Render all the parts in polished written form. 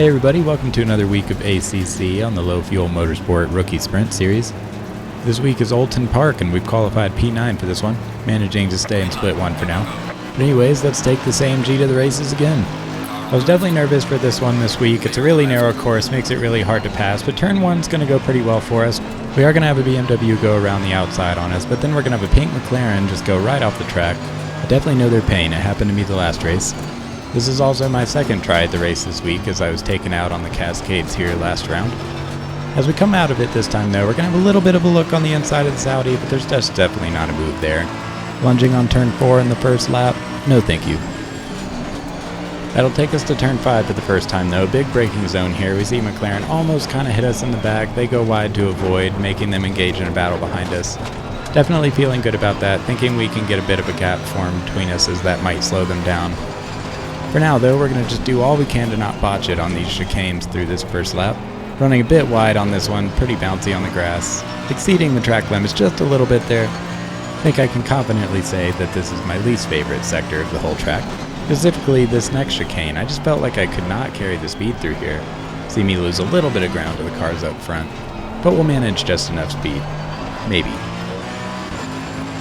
Hey everybody, welcome to another week of ACC on the Low Fuel Motorsport Rookie Sprint series. This week is Oulton Park and we've qualified P9 for this one, managing to stay in Split 1 for now. But anyways, let's take this AMG to the races again. I was definitely nervous for this one this week. It's a really narrow course, makes it really hard to pass, but turn 1's going to go pretty well for us. We are going to have a BMW go around the outside on us, but then we're going to have a pink McLaren just go right off the track. I definitely know their pain, it happened to me the last race. This is also my second try at the race this week as I was taken out on the Cascades here last round. As we come out of it this time though, we're going to have a little bit of a look on the inside of the Saudi, but there's just definitely not a move there. Lunging on turn 4 in the first lap, no thank you. That'll take us to turn 5 for the first time though. Big braking zone here. We see McLaren almost kind of hit us in the back. They go wide to avoid, making them engage in a battle behind us. Definitely feeling good about that, thinking we can get a bit of a gap formed between us as that might slow them down. For now though, we're going to just do all we can to not botch it on these chicanes through this first lap. Running a bit wide on this one, pretty bouncy on the grass, exceeding the track limits just a little bit there. I think I can confidently say that this is my least favorite sector of the whole track. Specifically this next chicane, I just felt like I could not carry the speed through here. See me lose a little bit of ground to the cars up front, but we'll manage just enough speed. Maybe.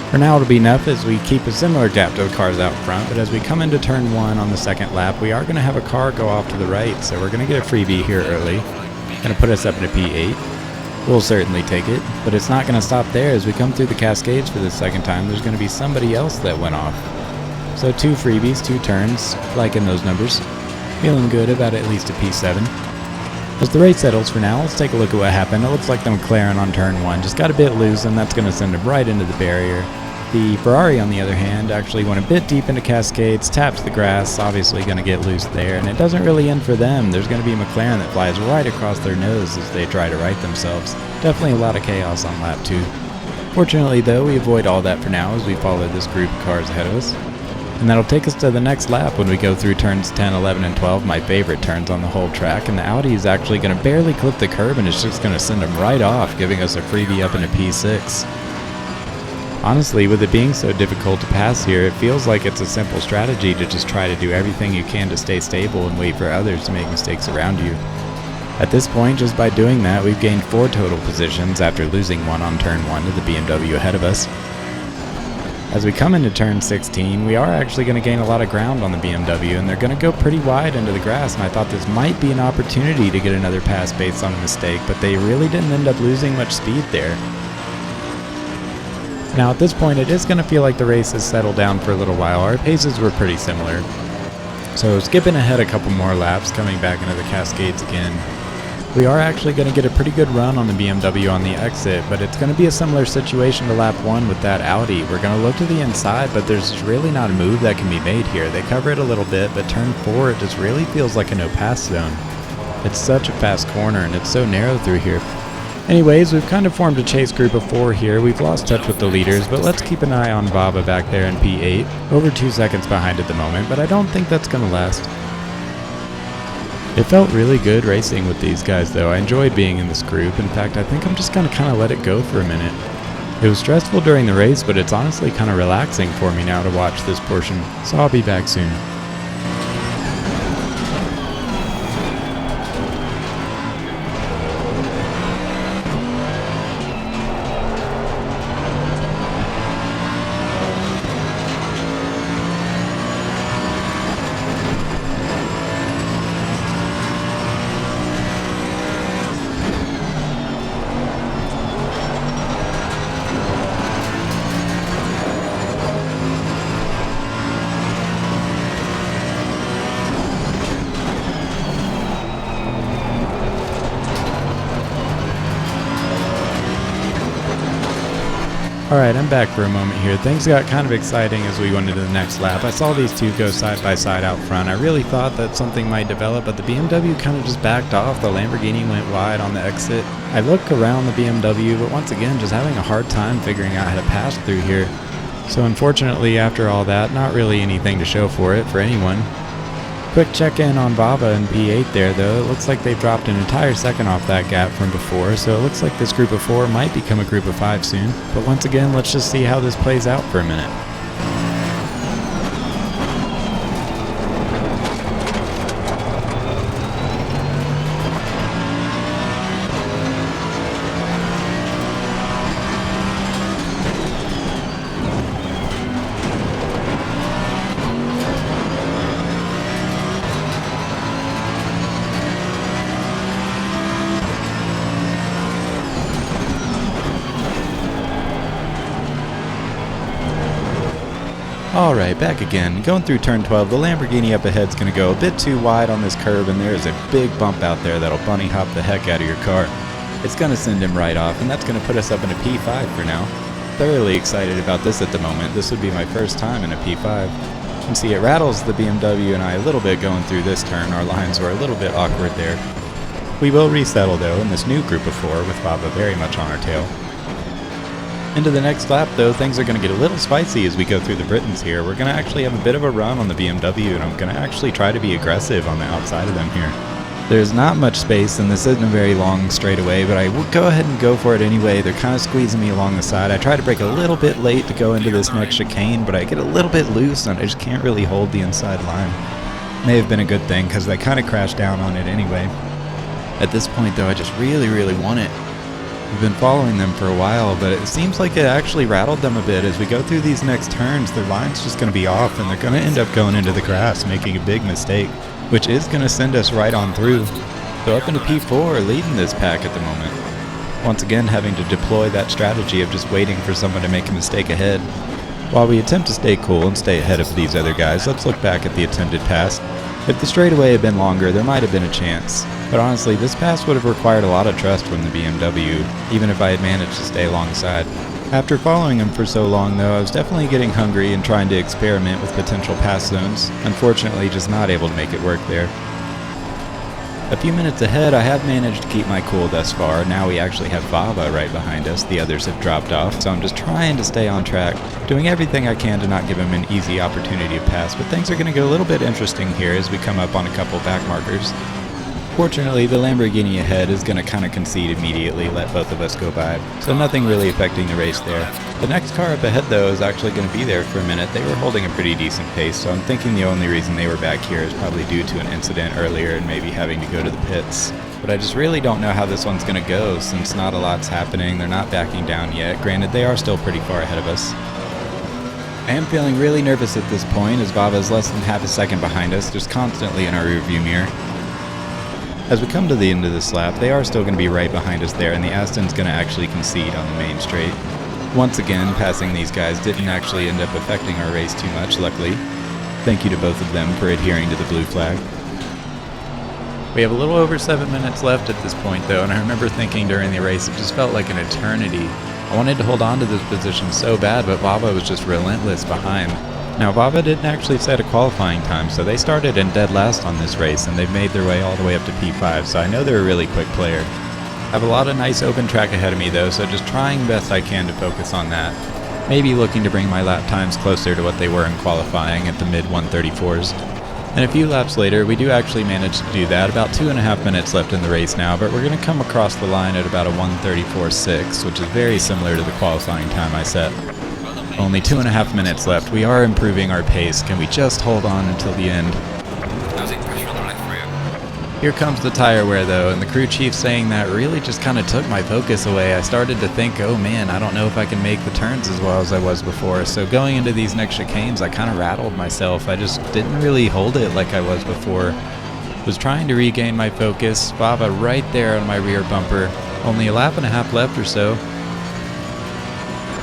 For now it'll be enough as we keep a similar gap to the cars out front, but as we come into turn 1 on the second lap, we are going to have a car go off to the right, so we're going to get a freebie here early. Going to put us up into P8. We'll certainly take it, but it's not going to stop there. As we come through the Cascades for the second time, there's going to be somebody else that went off. So 2 freebies, 2 turns, liking those numbers. Feeling good about at least a P7. As the race settles for now, let's take a look at what happened. It looks like the McLaren on turn 1 just got a bit loose, and that's going to send him right into the barrier. The Ferrari, on the other hand, actually went a bit deep into Cascades, tapped the grass, obviously going to get loose there, and it doesn't really end for them. There's going to be a McLaren that flies right across their nose as they try to right themselves. Definitely a lot of chaos on lap 2. Fortunately, though, we avoid all that for now as we follow this group of cars ahead of us. And that'll take us to the next lap when we go through turns 10, 11, and 12, my favorite turns on the whole track, and the Audi is actually going to barely clip the curb and it's just going to send them right off, giving us a freebie up into P6. Honestly, with it being so difficult to pass here, it feels like it's a simple strategy to just try to do everything you can to stay stable and wait for others to make mistakes around you. At this point, just by doing that, we've gained 4 total positions after losing 1 on turn 1 to the BMW ahead of us. As we come into turn 16, we are actually going to gain a lot of ground on the BMW, and they're going to go pretty wide into the grass, and I thought this might be an opportunity to get another pass based on a mistake, but they really didn't end up losing much speed there. Now at this point, it is going to feel like the race has settled down for a little while. Our paces were pretty similar. So skipping ahead a couple more laps, coming back into the Cascades again, we are actually going to get a pretty good run on the BMW on the exit, but it's going to be a similar situation to lap 1 with that Audi. We're going to look to the inside, but there's really not a move that can be made here. They cover it a little bit, but turn 4, it just really feels like a no-pass zone. It's such a fast corner, and it's so narrow through here. Anyways, we've kind of formed a chase group of 4 here. We've lost touch with the leaders, but let's keep an eye on Baba back there in P8. Over 2 seconds behind at the moment, but I don't think that's going to last. It felt really good racing with these guys though. I enjoyed being in this group. In fact, I think I'm just going to kind of let it go for a minute. It was stressful during the race, but it's honestly kind of relaxing for me now to watch this portion, so I'll be back soon. Alright, I'm back for a moment here. Things got kind of exciting as we went into the next lap. I saw these two go side by side out front. I really thought that something might develop, but the BMW kind of just backed off. The Lamborghini went wide on the exit. I look around the BMW, but once again, just having a hard time figuring out how to pass through here. So unfortunately, after all that, not really anything to show for it for anyone. Quick check-in on Baba in P8 there though. It looks like they've dropped an entire second off that gap from before, so it looks like this group of 4 might become a group of 5 soon. But once again, let's just see how this plays out for a minute. Alright, back again. Going through turn 12, the Lamborghini up ahead is going to go a bit too wide on this curve, and there is a big bump out there that'll bunny hop the heck out of your car. It's going to send him right off, and that's going to put us up in a P5 for now. Thoroughly excited about this at the moment. This would be my first time in a P5. You can see it rattles the BMW and I a little bit going through this turn. Our lines were a little bit awkward there. We will resettle though in this new group of 4 with Baba very much on our tail. Into the next lap though, things are going to get a little spicy as we go through the Britons here. We're going to actually have a bit of a run on the BMW, and I'm going to actually try to be aggressive on the outside of them here. There's not much space, and this isn't a very long straightaway, but I will go ahead and go for it anyway. They're kind of squeezing me along the side. I try to brake a little bit late to go into this next chicane, but I get a little bit loose and I just can't really hold the inside line. May have been a good thing because I kind of crashed down on it anyway. At this point though, I just really want it. We've been following them for a while, but it seems like it actually rattled them a bit. As we go through these next turns, their line's just going to be off, and they're going to end up going into the grass, making a big mistake, which is going to send us right on through. So up into P4, leading this pack at the moment. Once again, having to deploy that strategy of just waiting for someone to make a mistake ahead. While we attempt to stay cool and stay ahead of these other guys, let's look back at the attempted pass. If the straightaway had been longer, there might have been a chance. But honestly, this pass would have required a lot of trust from the BMW, even if I had managed to stay alongside. After following him for so long though, I was definitely getting hungry and trying to experiment with potential pass zones. Unfortunately, just not able to make it work there. A few minutes ahead, I have managed to keep my cool thus far. Now we actually have Baba right behind us. The others have dropped off, so I'm just trying to stay on track, doing everything I can to not give him an easy opportunity to pass, but things are going to go a little bit interesting here as we come up on a couple back markers. Fortunately, the Lamborghini ahead is going to kind of concede immediately, let both of us go by, so nothing really affecting the race there. The next car up ahead though is actually going to be there for a minute. They were holding a pretty decent pace, so I'm thinking the only reason they were back here is probably due to an incident earlier and maybe having to go to the pits. But I just really don't know how this one's going to go since not a lot's happening. They're not backing down yet. Granted, they are still pretty far ahead of us. I am feeling really nervous at this point as Baba is less than half a second behind us, just constantly in our rearview mirror. As we come to the end of this lap, they are still going to be right behind us there, and the Aston's going to actually concede on the main straight. Once again, passing these guys didn't actually end up affecting our race too much, luckily. Thank you to both of them for adhering to the blue flag. We have a little over 7 minutes left at this point though, and I remember thinking during the race it just felt like an eternity. I wanted to hold on to this position so bad, but Baba was just relentless behind. Now, Baba didn't actually set a qualifying time, so they started in dead last on this race, and they've made their way all the way up to P5, so I know they're a really quick player. I have a lot of nice open track ahead of me though, so just trying best I can to focus on that. Maybe looking to bring my lap times closer to what they were in qualifying at the mid 134s. And a few laps later, we do actually manage to do that. About 2.5 minutes left in the race now, but we're going to come across the line at about a 134.6, which is very similar to the qualifying time I set. Only 2.5 minutes left. We are improving our pace. Can we just hold on until the end? Here comes the tire wear though, and the crew chief saying that really just kind of took my focus away. I started to think, oh man, I don't know if I can make the turns as well as I was before. So going into these next chicanes, I kind of rattled myself. I just didn't really hold it like I was before. Was trying to regain my focus. Baba right there on my rear bumper. Only a lap and a half left or so.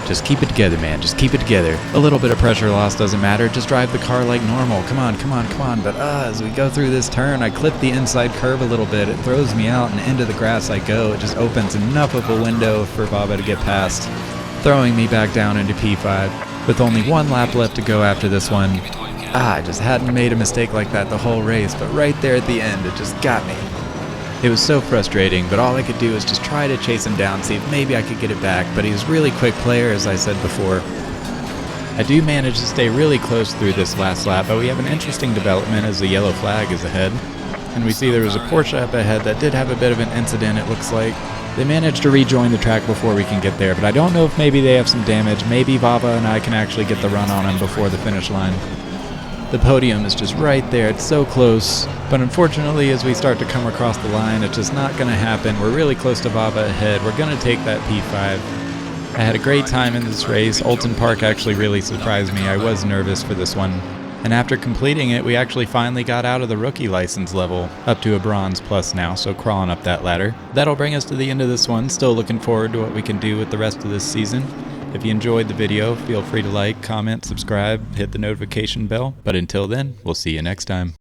Just keep it together, man. Just keep it together. A little bit of pressure loss doesn't matter. Just drive the car like normal. Come on, come on, come on. But as we go through this turn, I clip the inside curve a little bit. It throws me out and into the grass I go. It just opens enough of a window for Baba to get past, throwing me back down into P5. With only 1 lap left to go after this one. I just hadn't made a mistake like that the whole race, but right there at the end, it just got me. It was so frustrating, but all I could do was just try to chase him down, see if maybe I could get it back, but he was a really quick player, as I said before. I do manage to stay really close through this last lap, but we have an interesting development as the yellow flag is ahead. And we see there was a Porsche up ahead that did have a bit of an incident, it looks like. They managed to rejoin the track before we can get there, but I don't know if maybe they have some damage. Maybe Baba and I can actually get the run on him before the finish line. The podium is just right there, it's so close, but unfortunately as we start to come across the line, it's just not going to happen. We're really close to Baba ahead. We're going to take that P5. I had a great time in this race. Oulton Park actually really surprised me. I was nervous for this one. And after completing it, we actually finally got out of the rookie license level, up to a bronze plus now, so crawling up that ladder. That'll bring us to the end of this one. Still looking forward to what we can do with the rest of this season. If you enjoyed the video, feel free to like, comment, subscribe, hit the notification bell. But until then, we'll see you next time.